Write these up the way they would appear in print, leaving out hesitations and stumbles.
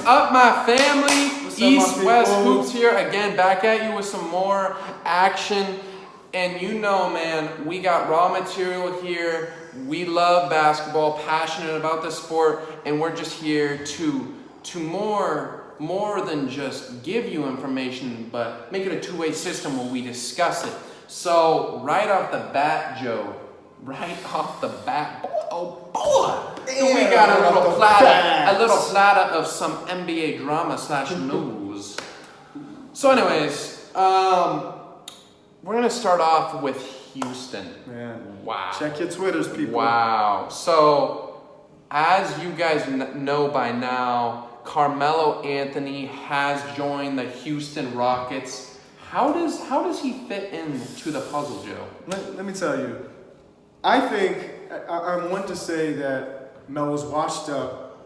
up, my family? What's up, East my West people? Hoops here again, back at you with some more action. And you know, man, we got raw material here. We love basketball, passionate about the sport, and we're just here to more than just give you information, but make it a two-way system where we discuss it. So right off the bat, Joe, oh boy, we got a little platter of some NBA drama / news. So anyways, we're gonna start off with Houston. Man, wow. Check your Twitters, people. Wow. So, as you guys know by now, Carmelo Anthony has joined the Houston Rockets. How does he fit into the puzzle, Joe? Let me tell you. I think I'm one to say that Melo's washed up,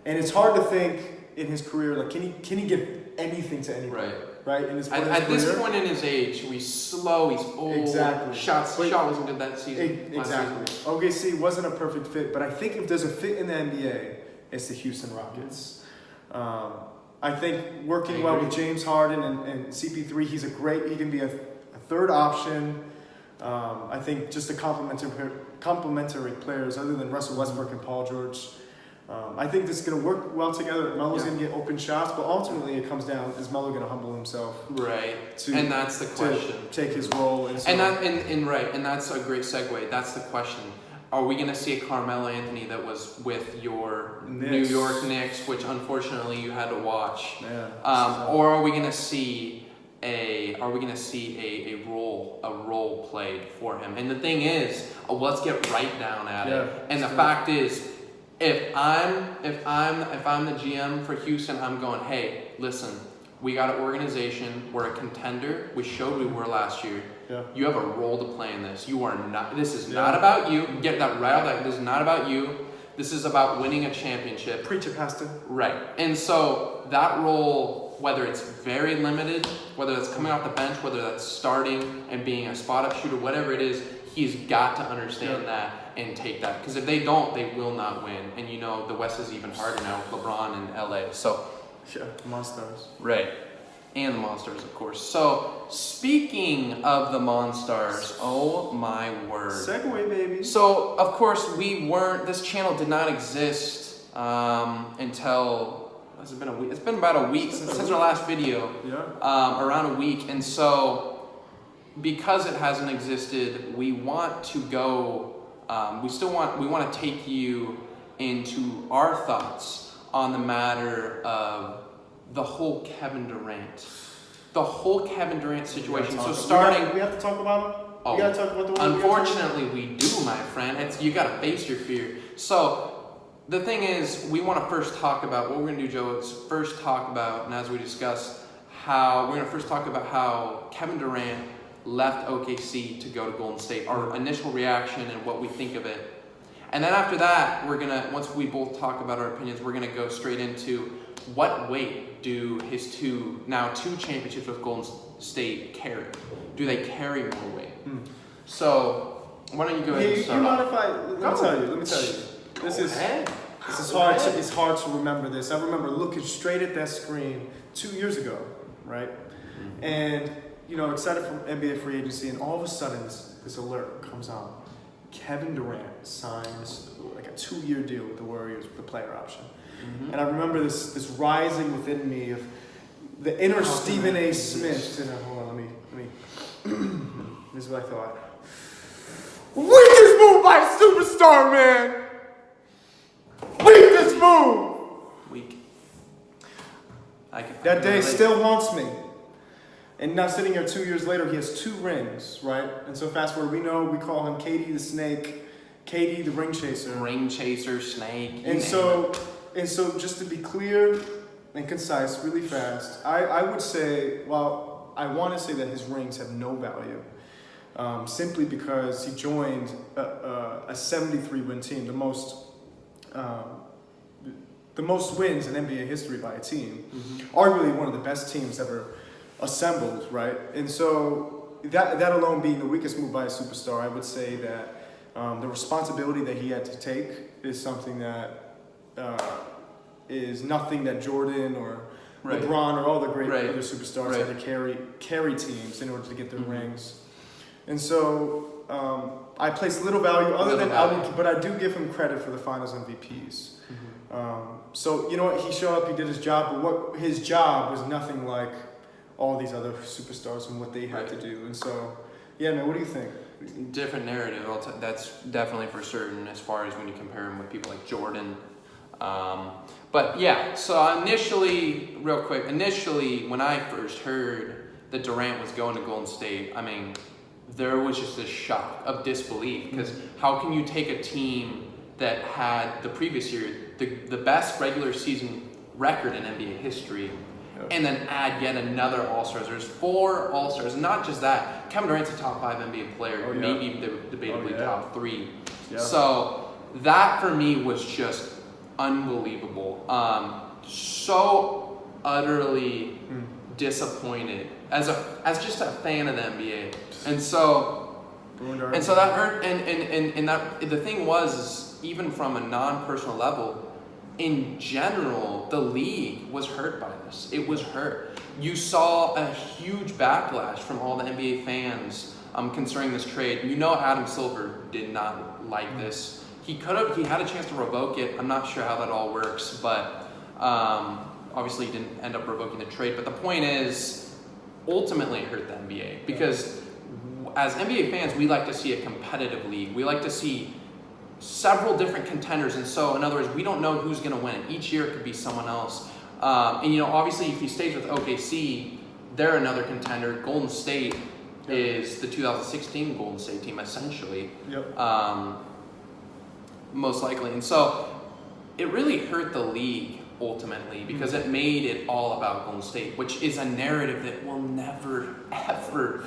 and it's hard to think in his career like can he give anything to anybody? Right. In his at this point in his age, he's slow, he's old. Exactly. Shot wasn't good that season. Exactly. OKC wasn't a perfect fit, but I think if there's a fit in the NBA, it's the Houston Rockets. I think working well with James Harden and CP3, he can be a third option. I think just the complementary players other than Russell Westbrook and Paul George. I think this is going to work well together. Melo's going to get open shots, but ultimately it comes down, is Melo going to humble himself? Right. And that's the question. To take his role. And that's a great segue. That's the question. Are we going to see a Carmelo Anthony that was with your New York Knicks, which unfortunately you had to watch? Yeah. Or are we going to see a role played for him? And the thing is, let's get right down at it. And the fact is, if I'm the GM for Houston, I'm going, hey, listen, we got an organization, we're a contender. We showed we were last year. Yeah. You have a role to play in this. You are not. This is not about you. Get that right out. This is not about you. This is about winning a championship. Preach it, Pastor. Right. And so that role, whether it's very limited, whether that's coming off the bench, whether that's starting and being a spot-up shooter, whatever it is, he's got to understand that and take that. Because if they don't, they will not win. And you know, the West is even harder now with LeBron and LA. So, yeah, Monstars. Right. And the Monstars, of course. So, speaking of the Monstars, oh my word. Segue, baby. So, of course, this channel did not exist until, has it been a week? It's been about a week since our last video. Yeah. Around a week. And so, because it hasn't existed, we want to go, we want to take you into our thoughts on the matter of the whole Kevin Durant situation. So starting, we have to talk about him. Oh, we gotta talk about the one. Unfortunately, we do, my friend. You gotta face your fear. So the thing is, we want to first talk about what we're gonna do, Joe. Is first talk about, and as we discuss, how Kevin Durant left OKC to go to Golden State. Our initial reaction and what we think of it. And then after that, once we both talk about our opinions, we're gonna go straight into what weight do his two championships with Golden State carry? Do they carry more weight? So why don't you go ahead and start? You mind if let me tell you. This is hard. It's hard to remember this. I remember looking straight at that screen 2 years ago, right? Mm-hmm. And excited for NBA free agency, and all of a sudden this alert comes on. Kevin Durant signs like a 2-year deal with the Warriors with the player option. Mm-hmm. And I remember this rising within me of the inner Stephen A. Smith. Hold on, let me. This is what I thought. Weakest move by a superstar, man. Weakest move. Weak. That day still haunts me. And now sitting here 2 years later, he has 2 rings, right? And so fast forward, we call him KD the Snake, KD the Ring Chaser. Ring Chaser, Snake. And so just to be clear and concise, really fast, I would say, I want to say that his rings have no value, simply because he joined a 73-win team, the most wins in NBA history by a team, arguably one of the best teams ever assembled, right? And so that alone being the weakest move by a superstar, I would say that the responsibility that he had to take is something that is nothing that Jordan or Right. LeBron or all the great Right. other superstars Right. had to carry teams in order to get their Mhm. rings. And so I place little value other than but I do give him credit for the Finals MVPs. So you know what, he showed up, he did his job, but what his job was nothing like all these other superstars and what they had Right. to do. And so, yeah, man, what do you think? Different narrative. That's definitely for certain as far as when you compare him with people like Jordan. But yeah, so initially, real quick, when I first heard that Durant was going to Golden State, I mean, there was just this shock of disbelief, because how can you take a team that had the previous year the best regular season record in NBA history, and then add yet another All-Stars? There's 4 All-Stars, and not just that. Kevin Durant's a top 5 NBA player, maybe debatably top 3. Yeah. So that for me was just unbelievable. So utterly disappointed as just a fan of the NBA, and so that hurt. And that the thing was, even from a non-personal level, in general, the league was hurt by this. It was hurt. You saw a huge backlash from all the NBA fans concerning this trade. You know, Adam Silver did not like this. He had a chance to revoke it. I'm not sure how that all works, but obviously he didn't end up revoking the trade. But the point is, ultimately it hurt the NBA, because as NBA fans, we like to see a competitive league. We like to see several different contenders, and so in other words, we don't know who's going to win. Each year it could be someone else. And you know, obviously, if he stays with OKC, they're another contender. Golden State is the 2016 Golden State team, essentially. Most likely. And so it really hurt the league ultimately, because it made it all about Golden State, which is a narrative that will never ever,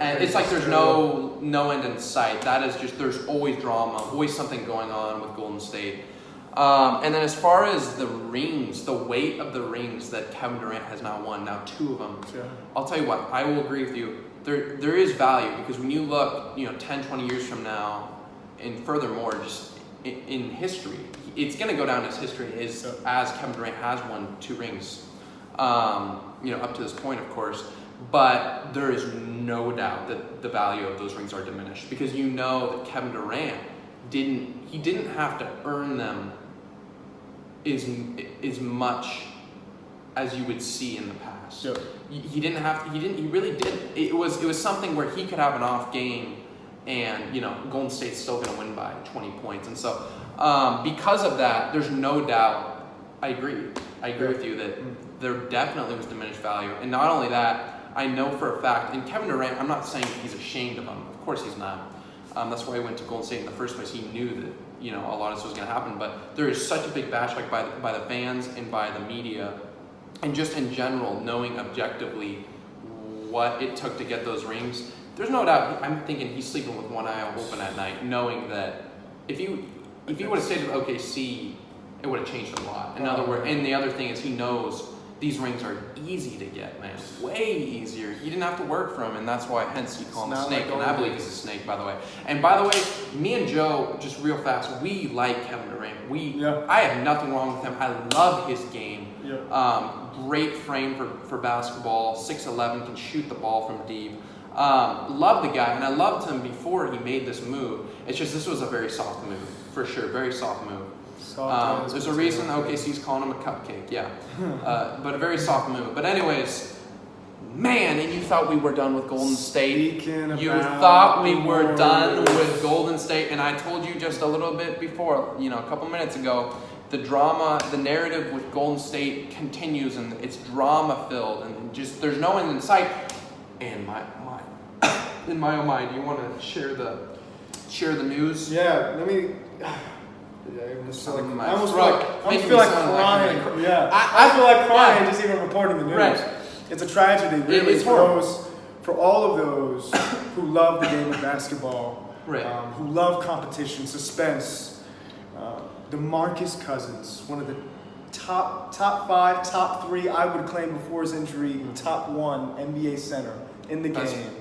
and it's like there's no end in sight. That is just, there's always drama, always something going on with Golden State. And then as far as the rings, the weight of the rings that Kevin Durant has now won, now 2 of them, I'll tell you what, I will agree with you. There is value, because when you look, 10, 20 years from now, and furthermore, just in history, it's going to go down as history as Kevin Durant has won 2 rings, up to this point, of course. But there is no doubt that the value of those rings are diminished, because you know that Kevin Durant didn't have to earn them as much as you would see in the past. He didn't have to. He really didn't. It was something where he could have an off game, and Golden State's still going to win by 20 points. And so because of that, there's no doubt. I agree with you that there definitely was diminished value. And not only that, I know for a fact, and Kevin Durant, I'm not saying he's ashamed of him. Of course he's not. That's why he went to Golden State in the first place. He knew that a lot of this was going to happen. But there is such a big backlash by the fans and by the media, and just in general, knowing objectively what it took to get those rings. There's no doubt. I'm thinking he's sleeping with one eye open at night, knowing that if he would have stayed with OKC, it would have changed a lot. In other words, and the other thing is, he knows these rings are easy to get, man. Way easier. He didn't have to work for him, and that's why, hence, he called him a snake. And I believe he's a snake, by the way. And by the way, me and Joe, just real fast, we like Kevin Durant. I have nothing wrong with him. I love his game. Great frame for basketball. 6'11", can shoot the ball from deep. Love the guy, and I loved him before he made this move. It's just, this was a very soft move, for sure. Very soft move. There's a reason OKC's calling him a cupcake, but a very soft move. But anyways, man, and you thought we were done with Golden State. You thought we were done with Golden State, and I told you just a little bit before, a couple minutes ago, the drama, the narrative with Golden State continues, and it's drama-filled, and just there's no end in sight. And in my own mind, do you want to share the news? Yeah, let me. I almost feel like crying. I feel like crying just even reporting the news. Right. It's a tragedy, really, it's for all of those who love the game of basketball, who love competition, suspense. DeMarcus Cousins, one of the top 5, top 3, I would claim before his injury, top 1 NBA center in the game,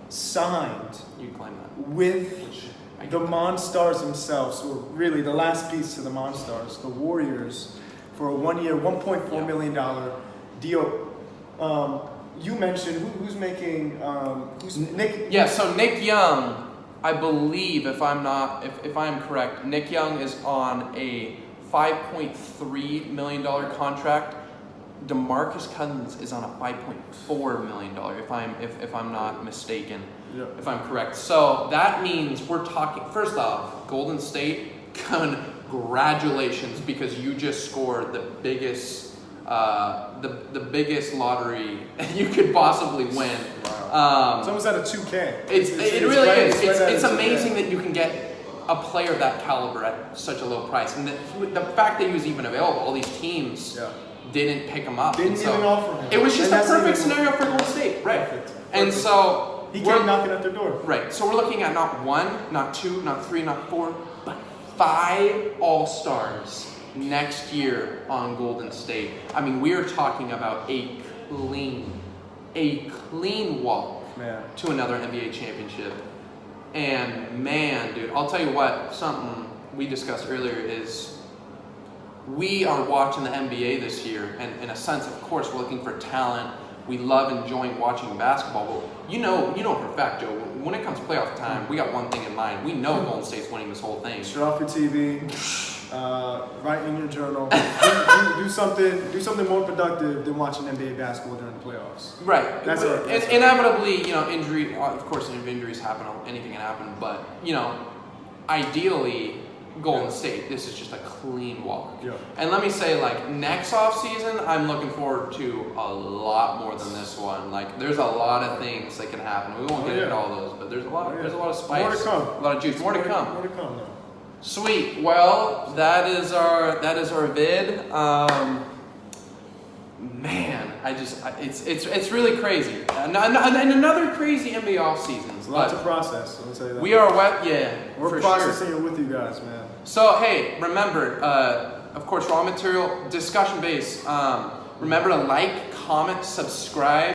signed with the Monstars themselves, or really the last piece to the Monstars, the Warriors, for a 1 year, $1.4 million deal. You mentioned who's making who's Nick? Yeah, so Nick Young, I believe, if I'm correct, Nick Young is on a $5.3 million contract. DeMarcus Cousins is on a $5.4 million, if I'm not mistaken, if I'm correct. So that means we're talking. First off, Golden State, congratulations, because you just scored the biggest. The biggest lottery you could possibly win. Wow. It's almost at a 2K. It really is. It's amazing that you can get a player of that caliber at such a low price, and the fact that he was even available, all these teams didn't pick him up. Didn't even offer him. It was just a perfect scenario for Golden State, right? Perfect. And so he came knocking at their door. Right. So we're looking at not 1, not 2, not 3, not 4, but 5 All-Stars next year on Golden State. I mean, we are talking about a clean walk to another NBA championship. And man, dude, I'll tell you what, something we discussed earlier is we are watching the NBA this year, and in a sense, of course, we're looking for talent. We love enjoying watching basketball. But you know for a fact, Joe, when it comes playoff time, we got one thing in mind. We know Golden State's winning this whole thing. Shut off your TV. Write in your journal. do something more productive than watching NBA basketball during the playoffs. Right. That's inevitably, injury. Of course, if injuries happen, anything can happen. But ideally, Golden State. This is just a clean walk. Yeah. And let me say, next off season, I'm looking forward to a lot more than this one. There's a lot of things that can happen. We won't get into all those, but there's a lot. There's a lot of spice. More to come. A lot of juice. More to come. More to come, though. Sweet. Well, that is our vid. Man, it's really crazy. And another crazy NBA off season. Lots of process. Let me tell you that. We are wet. Yeah, we're processing it with you guys, man. So hey, remember, of course, raw material discussion base. Remember to like, comment, subscribe.